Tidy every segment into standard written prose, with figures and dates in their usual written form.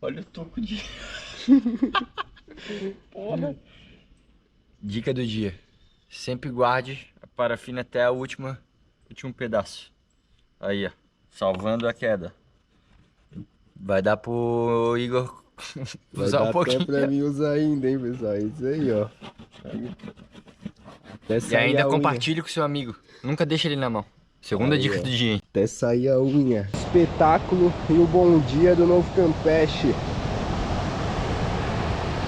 Olha o toco de... Porra. Dica do dia. Sempre guarde a parafina até o último pedaço. Aí, ó. Salvando a queda. Vai dar pro Igor Vai usar dar um até pouquinho. pra mim usar ainda, hein, pessoal? É isso aí, ó. Até E sair ainda a unha. compartilhe com seu amigo. Nunca deixe ele na mão. Segunda Aí, dica ó. do dia, hein? Até sair a unha. Espetáculo e o bom dia do novo Campeche.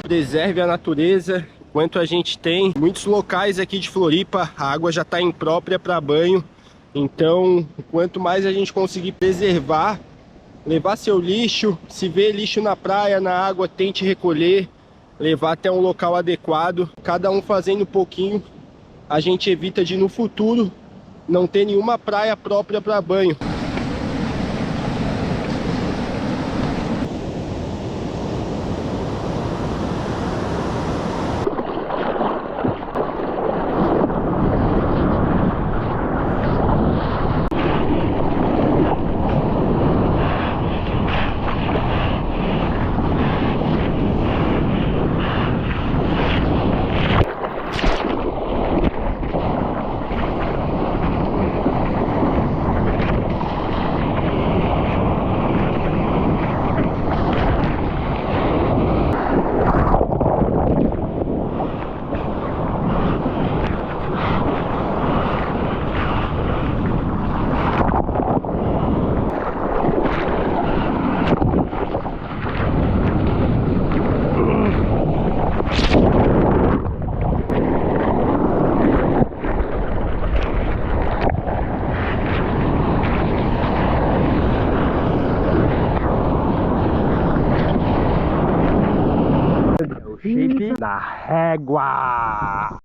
Preserve a natureza. Enquanto a gente tem muitos locais aqui de Floripa, a água já está imprópria para banho. Então, quanto mais a gente conseguir preservar, levar seu lixo, se vê lixo na praia, na água, tente recolher, levar até um local adequado. Cada um fazendo um pouquinho, a gente evita de no futuro não ter nenhuma praia própria para banho. Shape da régua.